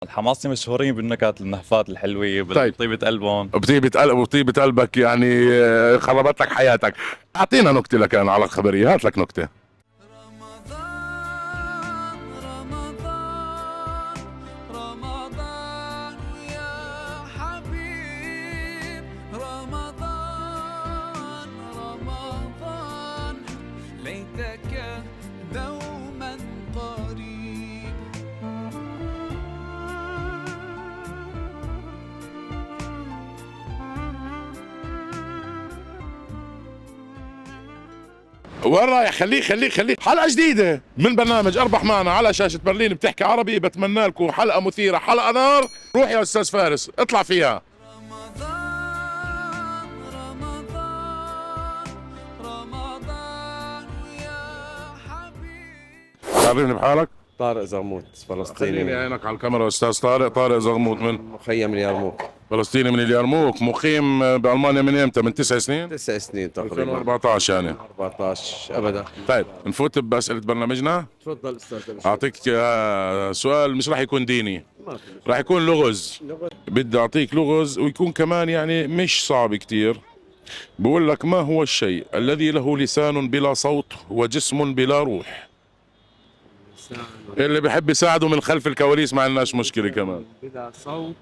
الحماصي مشهورين بالنكت النهفات الحلوة طيب، بطيبة قلبهم. بطيبة قلبك يعني خربت لك حياتك. اعطينا نكتة لك انا على الخبرية، هات لك نكتة. رمضان رمضان رمضان يا حبيب رمضان رمضان ليتك دوما قريب. وين رايح؟ خليك حلقة جديدة من برنامج اربح معنا على شاشة برلين بتحكي عربي. بتمنى لكم حلقة مثيرة، حلقة نار. روح يا استاذ فارس اطلع فيها. رمضان رمضان رمضان يا حبيب. تعرفني بحالك؟ طارق زرموت خليني فلسطيني عينك على الكاميرا. استاذ طارق زغموت من مخيم اليرموك. فلسطيني من اليرموك، مقيم بالمانيا من امتى؟ من 9 سنين؟ 9 سنين تقريبا. 2014 يعني. 14 ابدا. طيب نفوت بأسئلة برنامجنا. تفضل استاذ. اعطيك سؤال مش راح يكون ديني، ما في راح يكون لغز. بدي اعطيك لغز ويكون كمان يعني مش صعب كتير. بقول لك: ما هو الشيء الذي له لسان بلا صوت وجسم بلا روح؟ اللي بحب يساعده من خلف الكواليس ما عندناش مشكلة كمان. بلا صوت،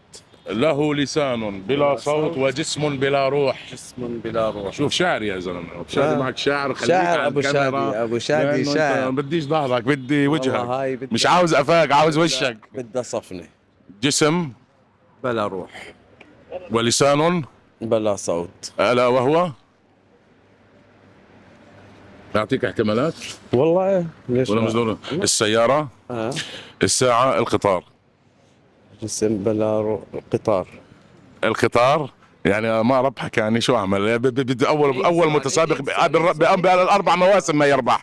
له لسان بلا صوت وجسم بلا روح. جسم بلا روح. شوف شاعر يا زلمه، شادي معك شاعر. خليك شاعر على ابو الكاميرا، شادي، ابو شادي لأنه أنت شاعر. ما بديش ظهرك، بدي وجهك. والله هاي مش عاوز قفاك، عاوز وشك. بدها صفنه. جسم بلا روح ولسان بلا صوت. ألا وهو؟ أعطيك احتمالات والله ليش ولا لا؟ مش ضروري؟ السيارة، آه. الساعة، القطار. جسم بلا روح. قطار. القطار. يعني ما ربحك، يعني شو أعمل؟ بدي أول متسابق بالأربع مواسم ما يربح.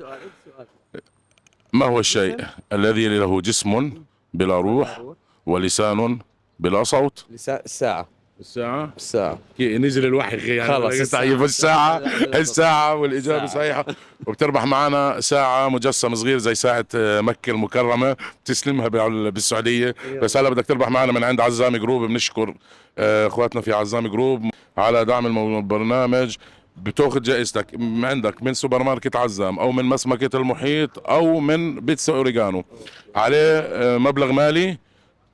ما هو الشيء الذي له جسم بلا روح ولسان بلا صوت؟ الساعة. الساعة. نزل الوحي يعني. خلص طيب الساعة. الساعة والإجابة الساعة. صحيحة. وبتربح معنا ساعة مجسم صغير زي ساعة مكة المكرمة، بتسلمها بالسعودية. بس هلا بدك تربح معنا من عند عزام جروب. بنشكر اخواتنا في عزام جروب على دعم البرنامج. بتاخذ جائزتك عندك من سوبر ماركت عزام او من مسمكة المحيط او من بيتزا اوريجانو، عليه مبلغ مالي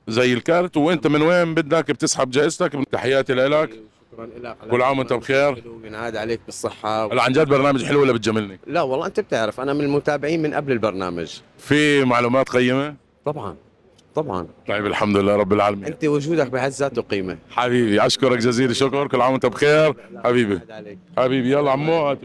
زي الكارت. وانت من وين بدك بتسحب جائزتك. تحياتي لك. شكرا لك. كل عام وانت بخير. ينعاد عليك بالصحة. هلا عن جد برنامج حلو ولا بتجاملني؟ لا والله انت بتعرف انا من المتابعين من قبل البرنامج. في معلومات قيمة. طبعا طبعا. طيب الحمد لله رب العالمين. انت وجودك بحد ذاته قيمة. حبيبي اشكرك جزيل الشكر. كل عام وانت بخير حبيبي. ينعاد عليك. حبيبي يلا عمو.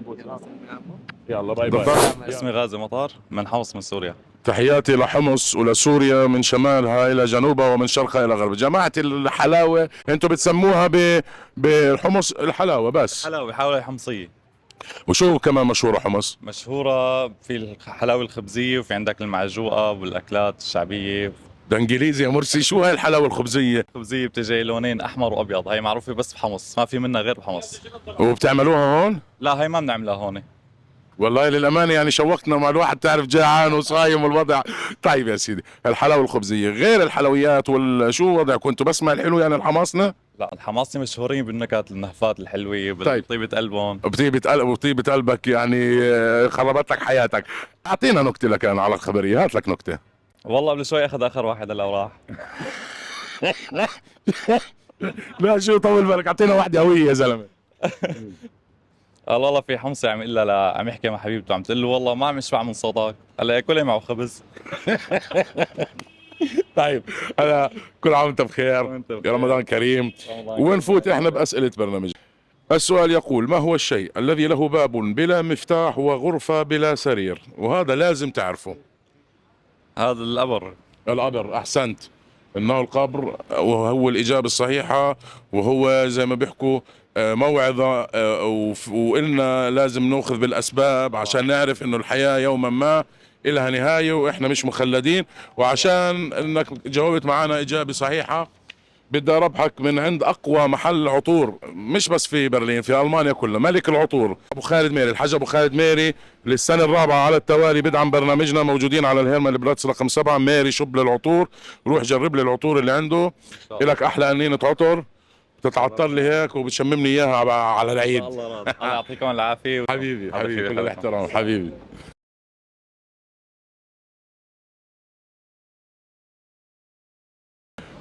يلا باي باي. اسمي غازي مطر من حمص من سوريا. تحياتي لحمص ولسوريا من شمالها الى جنوبها ومن شرقها الى غربها. جماعة الحلاوة انتم بتسموها بالحمص الحلاوة بس. حلاوة حلاوة حمصية. وشو كمان مشهورة حمص؟ مشهورة في الحلاوة الخبزية، وفي عندك المعجوقة والأكلات الشعبية. ده انجليزي يا مرسي. شو هاي الحلاوة الخبزية؟ الخبزية بتجي لونين أحمر وأبيض، هاي معروفة بس بحمص، ما في منها غير بحمص. وبتعملوها هون؟ لا هاي ما بنعملها هون. والله للأمانة يعني شوقتنا مع الواحد، تعرف جاعان وصايم والوضع. طيب يا سيدي، الحلاوة الخبزية غير الحلويات شو وضعكم انتم؟ بسمع الحلو يعني الحماصنة؟ لا الحماصي مشهورين بالنكت النهفات الحلوة طيب. بطيبة قلبهم. بطيبة قلبك يعني خربت لك حياتك. أعطينا نكتة لك أنا على الخبرية، هات لك نكتة. والله قبل شوي أخذ آخر واحد هلا وراح. لا شو طول بالك، أعطينا واحدة قوية يا زلمة. قال والله في حمصي عم إلا لا عم يحكي مع حبيبته، عم تقول له والله ما عم يشبع من صوتك، هلا ياكلها معه خبز. طيب أنا كل عام وأنت بخير. وأنت بخير. يا رمضان كريم. ونفوت إحنا بأسئلة برنامج. السؤال يقول: ما هو الشيء الذي له باب بلا مفتاح وغرفة بلا سرير؟ وهذا لازم تعرفه. هذا القبر. القبر. أحسنت، إنه القبر وهو الإجابة الصحيحة. وهو زي ما بيحكوا موعظة، وإلنا لازم نأخذ بالأسباب عشان نعرف إنه الحياة يوما ما إلها نهاية وإحنا مش مخلدين. وعشان إنك جاوبت معنا إجابة صحيحة بدي اربحك من عند اقوى محل عطور، مش بس في برلين، في المانيا كلها، ملك العطور ابو خالد ميري، الحاج ابو خالد ميري. للسنه الرابعه على التوالي بدعم برنامجنا، موجودين على الهيرمان بلاتس رقم 7. ميري شوب للعطور، روح جرب لي العطور اللي عنده. لك احلى انينه عطر بتتعطر لي هيك وبتشممني اياها على العيد. الله يعطيكم العافيه. حبيبي هذا حبيبي، شيء كل بيخلص. الاحترام حبيبي.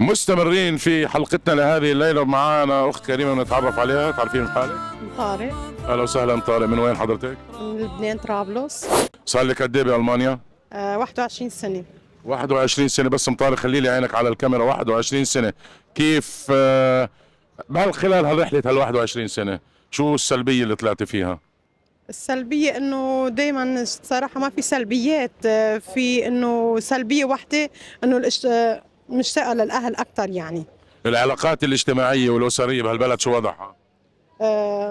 مستمرين في حلقتنا لهذه الليله، معنا اخت كريمه نتعرف عليها. تعرفين حالك؟ طارق اهلا وسهلا طارق، من وين حضرتك؟ من لبنان طرابلس. صار لك قد ايه بالمانيا؟ 21 سنة. 21 سنه. بس مطارق خلي لي عينك على الكاميرا، 21 سنه. كيف خلال هالرحله هال 21 سنه شو السلبيه اللي طلعتي فيها؟ السلبية انه دائما صراحة ما في سلبيات، في انه سلبية واحدة انه مشتاقة للأهل أكثر يعني. العلاقات الاجتماعيه والاسريه بهالبلد شو وضعها؟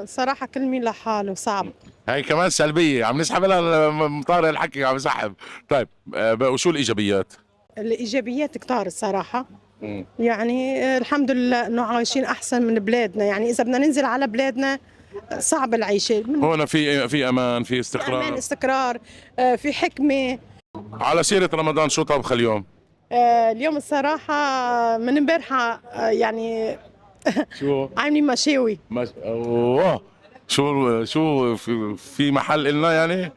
صراحة كل مين لحاله صعب. هاي كمان سلبيه، عم نسحب لها مطارق الحكي، عم يسحب. طيب وشو الايجابيات؟ الإيجابيات كتار الصراحة. يعني الحمد لله انه عايشين احسن من بلادنا، يعني اذا بدنا ننزل على بلادنا صعب العيشة. هون في امان، في امان، استقرار. استقرار، في حكمة. على سيره رمضان، شو طبخ اليوم؟ اليوم الصراحة من امبارحة يعني شو عاملين مشاوي. اوه، شو في محل إلنا يعني؟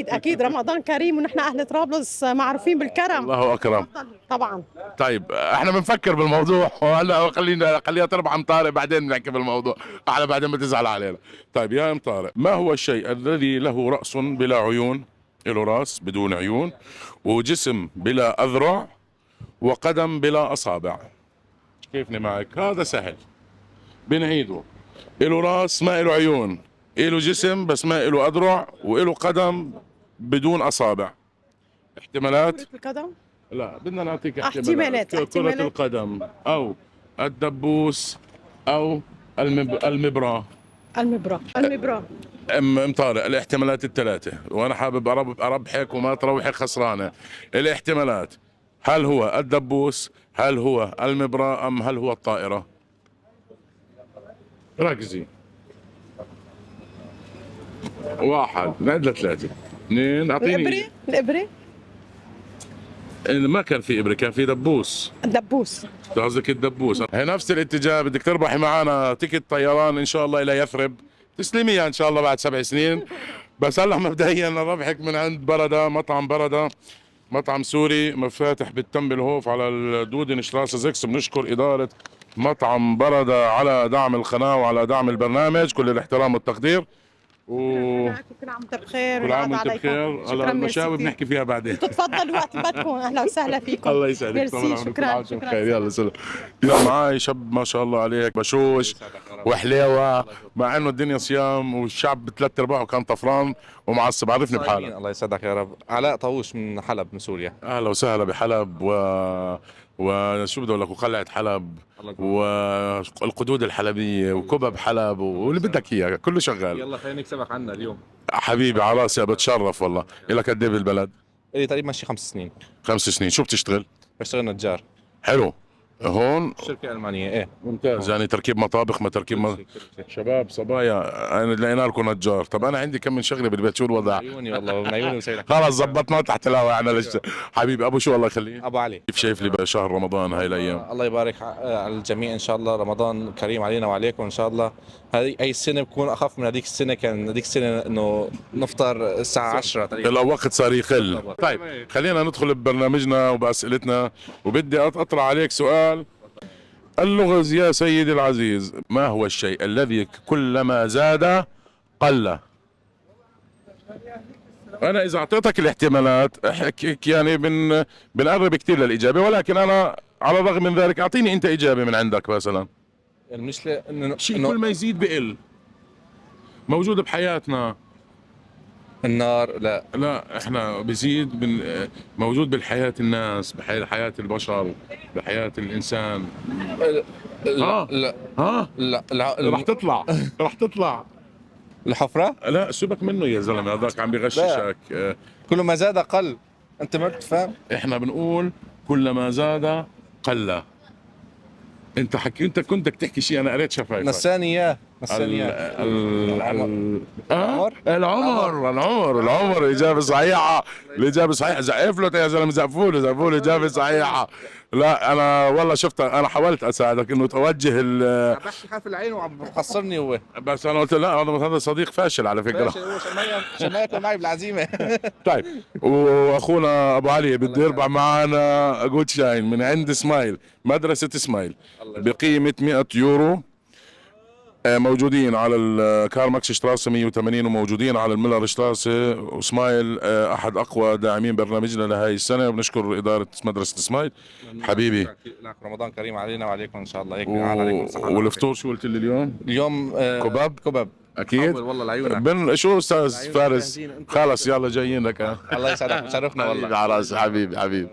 أكيد رمضان كريم، ونحن أهل طرابلس معروفين بالكرم. الله اكرم. طبعا. طيب احنا بنفكر بالموضوع، وهلا خليها تربح ام طارق، بعدين بنحكي بالموضوع على بعدين ما تزعل علينا. طيب يا ام طارق، ما هو الشيء الذي له رأس بلا عيون؟ له راس بدون عيون، وجسم بلا اذرع، وقدم بلا اصابع. كيفني معك؟ هذا سهل، بنعيده. له راس ما له عيون، له جسم بس ما له اذرع، وله قدم بدون اصابع. احتمالات؟ كرة القدم. لا، بدنا نعطيك احتمالات. كرة القدم، أو الدبوس، أو المبراة. المبراة. أم طارق، الاحتمالات الثلاثة، وأنا حابب أربحك وما تروحي خسرانة. الاحتمالات: هل هو الدبوس، هل هو المبراة، أم هل هو الطائرة؟ ركزي. 1 نعد ل3 2 أعطيني. الإبرة. ما كان في إبرة، كان في دبوس. الدبوس. قصدك الدبوس. هي نفس الاتجاه. بدك تربحي معنا تيكت طيران ان شاء الله الى يثرب، تسلميها ان شاء الله بعد 7 سنين. بس هلا مبدئيا ربحك من عند برده، مطعم برده، مطعم سوري مفاتح بالتم بالهوف على الدودن شتراسه 6. بنشكر اداره مطعم برده على دعم القناه وعلى دعم البرنامج، كل الاحترام والتقدير. كل عام وانت بخير. كل عام وانت بخير. هلا المشاوي بنحكي فيها بعدين. تفضلوا وقت ما تكون. اهلا وسهلا فيكم. الله يسعدك. ميرسي. شكرا. يلا سلام. يلا معاي شاب ما شاء الله عليك، بشوش وحليوه، مع انه الدنيا صيام والشعب بثلاث ارباعه كان طفران ومعصب. عرفني بحالك. الله يسعدك يا رب. علاء طاووس من حلب من سوريا. اهلا وسهلا بحلب وشو بدي اقول لك، وقلعه حلب والقدود الحلبيه وكبب حلب واللي بدك اياه كله شغال. يلا خلينا نكسبك عنا اليوم. حبيبي على راسي، بتشرف والله. لك قد ايه بالبلد؟ لي تقريبا ماشي 5 سنين. 5 سنين. شو بتشتغل؟ بشتغل نجار. حلو. هون شركة ألمانية. ايه ممتاز. يعني تركيب مطابخ، ما تركيب كل شيء. شباب صبايا، انا لقينا لكم نجار. طب انا عندي كم من شغله بالبيت، شو الوضع؟ عيوني والله، من عيوني وسيلك. خلص زبطنا تحت الهواء انا لسه. حبيبي ابو شو الله يخليك. أبو علي. كيف شايف لي بشهر رمضان هاي الايام؟ الله يبارك على الجميع إن شاء الله. رمضان كريم علينا وعليكم إن شاء الله. هذه أي سنة بكون أخف من هذيك السنة. كان هذيك السنة إنه نفطر الساعة 10 تقريبا. الوقت صار يقل. طيب خلينا ندخل ببرنامجنا وبأسئلتنا، وبدي أطرح عليك سؤال. اللغز يا سيدي العزيز، ما هو الشيء الذي كلما زاد قل؟ أنا إذا أعطيتك الاحتمالات يعني بنقرب كثير للإجابة، ولكن أنا على الرغم من ذلك أعطيني أنت إجابة من عندك مثلا. المشكلة إنه شيء كل ما يزيد بقل، موجود بحياتنا. النار. لا احنا بزيد موجود بالحياة الناس، بحياة البشر، بحياة الإنسان. لا لا ها لا رح تطلع رح تطلع. الحفرة. لا سيبك منه يا زلمة، هذاك عم بغششك. كل ما زاد قل. أنت ما بتفهم. احنا بنقول كلما زاد قل. انت انت كنت بدك تحكي شيء، انا قريت شفايفك. نساني اياه العمر اجابه صحيحه. الاجابه صحيحه. زقف له يا زلمه، زقفوا له اجابه صحيحه. لا انا والله شفت، انا حاولت اساعدك انه توجه بحكي خلف العين وعم بخسرني هو. بس انا قلت لا، هذا صديق فاشل على فكره. ماشي، هو عشان ما ياكل معي بالعزيمه. طيب، واخونا ابو علي بده يربح معنا جود شاين من عند سمايل، مدرسه سمايل، بقيمه 100 يورو. موجودين على الكارماكس شتراسه 180، وموجودين على الميلر شتراسه. وسمايل احد اقوى داعمين برنامجنا لهي السنه، وبنشكر اداره مدرسه سمايل. حبيبي، رمضان كريم علينا وعليكم ان شاء الله. هيك عليكم الصحه. والفطور شو قلت لي اليوم؟ اليوم كباب اكيد والله لعيونك. شو استاذ فارس؟ خلص يلا جايين لك. الله يسعدك، شرفنا والله. على راسي حبيبي.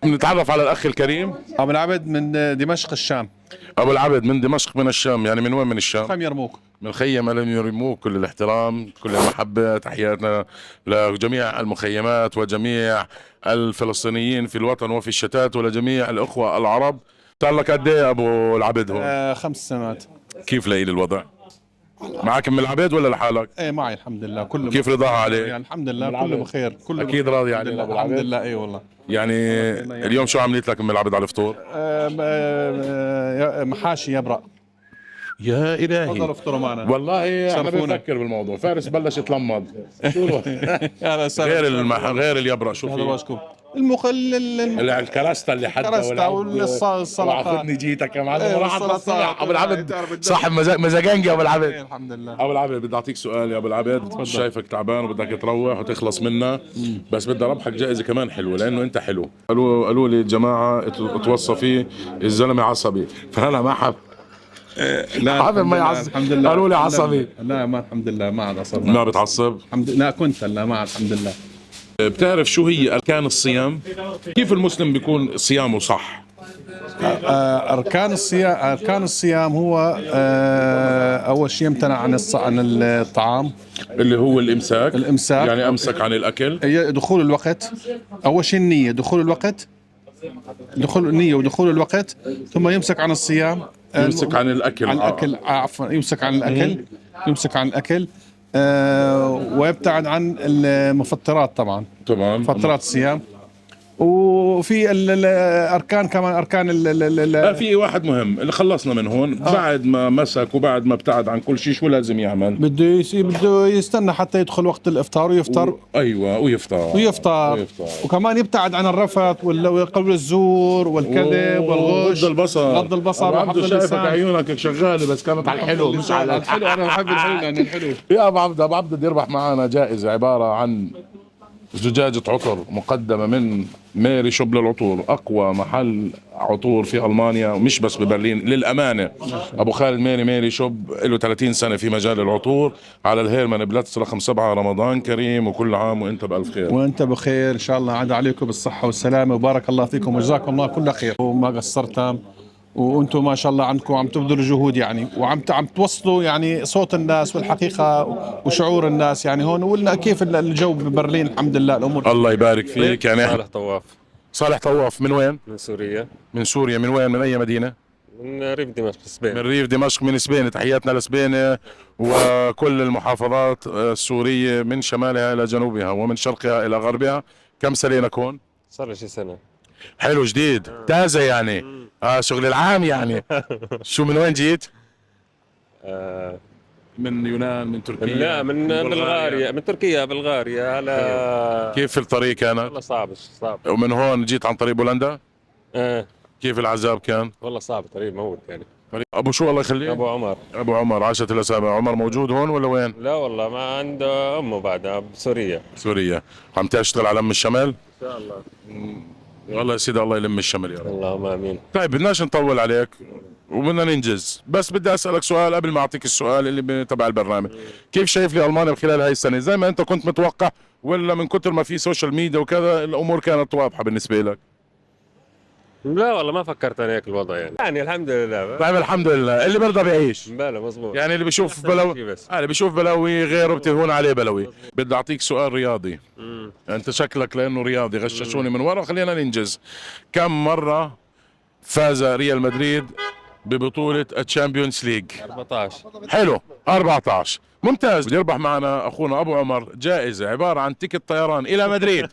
بنتعرف على الاخ الكريم أبو العبد من دمشق الشام. ابو العبد من دمشق من الشام. يعني من وين من الشام؟ خيم يرموك. من خيم يرموك. كل الاحترام، كل المحبة، تحياتنا لجميع المخيمات وجميع الفلسطينيين في الوطن وفي الشتات، ولجميع الأخوة العرب. صار لك قد ايه ابو العبد هون؟ 5 سنوات. كيف لاقي الوضع؟ معك من العبد ولا لحالك؟ ايه معي الحمد لله كله. كيف رضاها عليه؟ يعني الحمد لله كله بخير. كله اكيد راضي عليه الحمد ابو لله. الحمد العبد. لله. اي والله. يعني اليوم شو عملت لك ام العبد على الفطور؟ محاشي يبرق. يا الهي، تفضلوا افطروا معنا. والله انا شرفونا. بفكر بالموضوع. فارس بلش يتلمض. هذا غير اليبرق شو في؟ واشكم المخلل الكراستا اللي حدا الكراستا والسلطات. واخذني جيتك يا معلم. إيه، راح والسلطات. ابو العبد تعرف الدم. صاحب مزاجنجي ابو العبد. إيه، الحمد لله. ابو العبد بدي اعطيك سؤال يا ابو العبد. شايفك تعبان وبدك تروح وتخلص منا، بس بدي اربحك جائزه كمان حلوه لانه انت حلو. قالوا لي الجماعه توصى فيه الزلمه عصبي، فانا ما حاب. لا حابب ما يعصب. الحمد لله. قالوا لي عصبي. لا ما الحمد لله ما عاد عصبنا. ما بتعصب؟ الحمد لله. كنت لا ما عاد الحمد لله. بتعرف شو هي اركان الصيام؟ كيف المسلم بيكون صيامه صح؟ أركان الصيام هو أول شيء يمتنع عن الطعام، اللي هو الامساك. الإمساك. يعني امسك عن الاكل. دخول الوقت. أول شيء النية، دخول الوقت، دخول النية ودخول الوقت، ثم يمسك عن الصيام. يمسك عن الاكل. عن الأكل عفوا، يمسك عن الأكل. يمسك عن الأكل. ويبتعد عن المفطرات طبعا. تمام. مفطرات الصيام. وفي الاركان كمان، اركان في واحد مهم اللي خلصنا من هون. بعد ما مسك وبعد ما ابتعد عن كل شيء شو لازم يعمل؟ بده يستنى حتى يدخل وقت الافطار ويفطر. ايوه، ويفطر. وكمان يبتعد عن الرفث والقول الزور والكذب والغش. غض البصر عبده شايفك عيونك شغاله، بس كانت على الحلو مش على الحلو. انا بحب الحلو لان الحلو. يا ابو عبده بده يربح معنا جائزه عباره عن زجاجة عطر مقدمة من ميري شوب للعطور، أقوى محل عطور في ألمانيا ومش بس ببرلين للأمانة. أبو خالد ميري شوب له 30 سنة في مجال العطور، على الهيرمان بلاتس رقم 7. رمضان كريم وكل عام وأنت بألف خير. وأنت بخير إن شاء الله. عاد عليكم بالصحة والسلامة وبارك الله فيكم وجزاكم الله كل خير. وما قصرتم، وانتم ما شاء الله عندكم عم تبذلوا جهود يعني، وعم توصلوا يعني صوت الناس والحقيقه وشعور الناس يعني هون. وقلنا كيف الجو ببرلين الحمد لله الامور. الله يبارك فيك. يعني صالح طواف من وين؟ من سوريا. من وين؟ من اي مدينه؟ من ريف دمشق سبين. من ريف دمشق من سبينة. تحياتنا لسبينة وكل المحافظات السورية من شمالها إلى جنوبها ومن شرقها إلى غربها. كم سنة لك هون؟ صار لي شي سنة. حلو، جديد تازة يعني. شغل العام يعني. شو من وين جيت؟ من يونان، من تركيا؟ لا من بلغاريا، من تركيا بلغاريا. على كيف الطريق كانت؟ والله صعب. ومن هون جيت عن طريق بولندا؟ كيف العذاب كان؟ والله صعب، طريق موت يعني. ابو شو الله يخليه؟ ابو عمر. عاشت الاسابيع. عمر موجود هون ولا وين؟ لا والله ما عنده امه بعدها بسوريا. عم تشتغل على ام الشمل؟ ان شاء الله. والله يا سيدي الله يلم الشمل يا رب. اللهم امين. طيب بدناش نطول عليك وبدنا ننجز، بس بدي اسالك سؤال قبل ما اعطيك السؤال اللي تبع البرنامج. كيف شايف لي المانيا خلال هاي السنه؟ زي ما انت كنت متوقع ولا من كثر ما في سوشيال ميديا وكذا الامور كانت واضحه بالنسبه لك؟ لا والله ما فكرت انا هيك الوضع يعني الحمد لله. طيب الحمد لله. اللي برضى بيعيش. بلا مزبوط. يعني اللي بيشوف بلوي، اللي بيشوف بلوي غيره بتهون عليه بلوي. بدي اعطيك سؤال رياضي. انت شكلك لانه رياضي غششوني من ورا. خلينا ننجز. كم مره فاز ريال مدريد ببطولة الشامبيونز ليج؟ 14. حلو 14 ممتاز. بده يربح معنا اخونا ابو عمر جائزه عباره عن تيكت طيران الى مدريد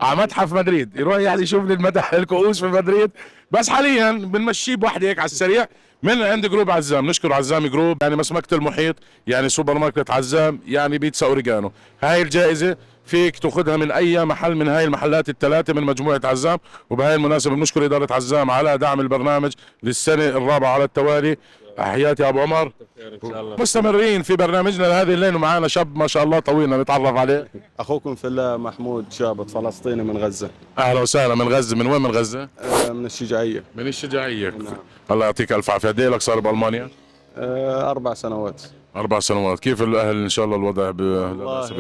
على متحف مدريد، يروح يعني يشوف لي المتحف الكؤوس في مدريد. بس حاليا بنمشيه بوحده هيك على السريع من عند جروب عزام. نشكر عزام جروب، يعني مسمكة المحيط، يعني سوبر ماركت عزام، يعني بيتزا اوريجانو. هاي الجائزه فيك تاخذها من اي محل من هاي المحلات الثلاثه من مجموعه عزام. وبهاي المناسبه بنشكر اداره عزام على دعم البرنامج للسنه الرابعه على التوالي. حياتي يا ابو عمر. ان شاء الله. مستمرين في برنامجنا لهذه الليل ومعانا شاب ما شاء الله طويلنا نتعرف عليه. اخوكم في الله محمود شابط فلسطيني من غزه. اهلا وسهلا. من غزه؟ من وين من غزه؟ من الشجاعيه. من الشجاعيه. نعم. الله يعطيك الف عافيه. قد إيه لك صار بالمانيا؟ 4 سنوات. 4 سنوات. كيف الاهل ان شاء الله الوضع والله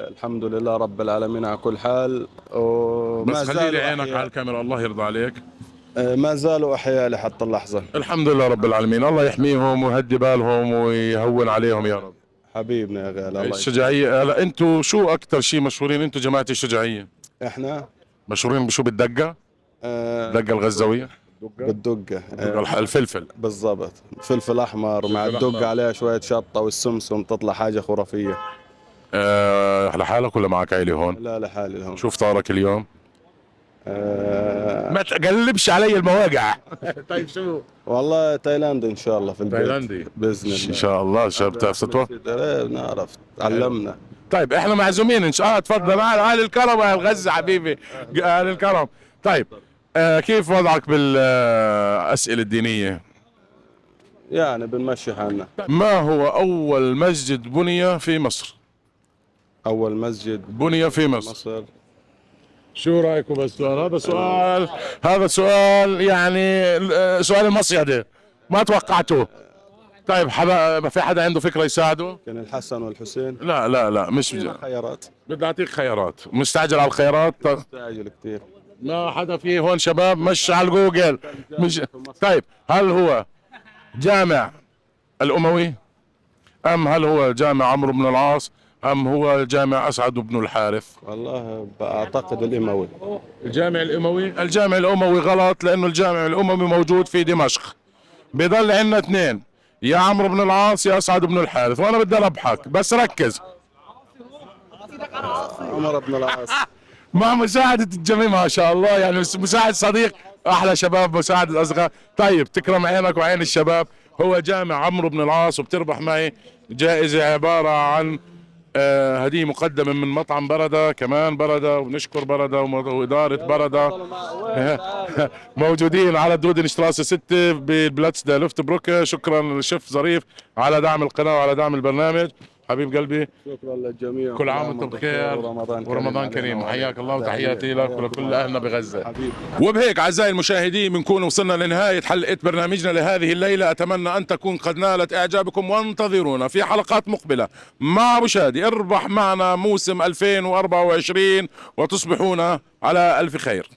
الحمد لله رب العالمين على كل حال. بس خلي لي عينك على الكاميرا الله يرضى عليك. ما زالوا احياء لحتى اللحظه. الحمد لله رب العالمين. الله يحميهم ويهدي بالهم ويهون عليهم يا رب. حبيبنا يا غالي الله الشجاعيه. هلا انتم شو اكثر شيء مشهورين انتم جماعه الشجاعيه؟ احنا مشهورين بشو؟ بالدقه؟ الدقه الغزاويه؟ بالدقه. الفلفل بالضبط. فلفل احمر مع الدقه عليها شويه شطه والسمسم تطلع حاجه خرافيه. لحالك ولا معك عيلة هون؟ لا لحالي هون. شو فطارك اليوم؟ ما تقلبش علي المواقع. طيب شو؟ والله تايلاندي ان شاء الله في البيت. تايلاندي باذن الله. ان شاء الله. شاب بتعرف تطبخ؟ نعرف تعلمنا. طيب احنا معزومين ان شاء الله. تفضل معنا اهل الكرم يا الغزه حبيبي. اهل الكرم. طيب كيف وضعك بالاسئله الدينيه؟ يعني بنمشي حالنا. ما هو اول مسجد بني في مصر؟ اول مسجد بني في مصر. مصر. شو رايكم بالسؤال هذا؟ سؤال هذا سؤال يعني سؤال المصيدة ما توقعته. طيب ما في حدا عنده فكرة يساعده؟ كان الحسن والحسين. لا لا لا مش خيارات. بدي اعطيك خيارات. مستعجل على الخيارات؟ مستعجل كثير. ما حدا فيه هون شباب مش على الجوجل مش. طيب هل هو جامع الأموي أم هل هو جامع عمرو بن العاص أم هو جامع أسعد بن الحارث؟ والله بعتقد الاموي. الجامع الأموي. الجامع الأموي غلط، لأنه الجامع الأموي موجود في دمشق. بضل عندنا اثنين، يا عمرو بن العاص يا أسعد بن الحارث، وأنا بدي أربحك بس ركز. عمر بن العاص. مع مساعدة الجميع ما شاء الله، يعني مساعد صديق أحلى شباب، مساعد الأصغر. طيب تكرم عينك وعين الشباب. هو جامع عمرو بن العاص. وبتربح معي جائزة عبارة عن هدية مقدمة من مطعم بردة، كمان بردة، ونشكر بردة وإدارة بردة. موجودين على دودن شتراسة 6 بالبلاتس دا لوفت بروك. شكرا للشيف ظريف على دعم القناة وعلى دعم البرنامج. حبيب قلبي شكرا للجميع. كل عام وانتم بخير ورمضان كريم. حياك الله وتحياتي لك ولكل اهلنا بغزه. وبهيك اعزائي المشاهدين بنكون وصلنا لنهايه حلقه برنامجنا لهذه الليله. اتمنى ان تكون قد نالت اعجابكم، وانتظرونا في حلقات مقبله مع ابو شادي. اربح معنا موسم 2024 وتصبحون على الف خير.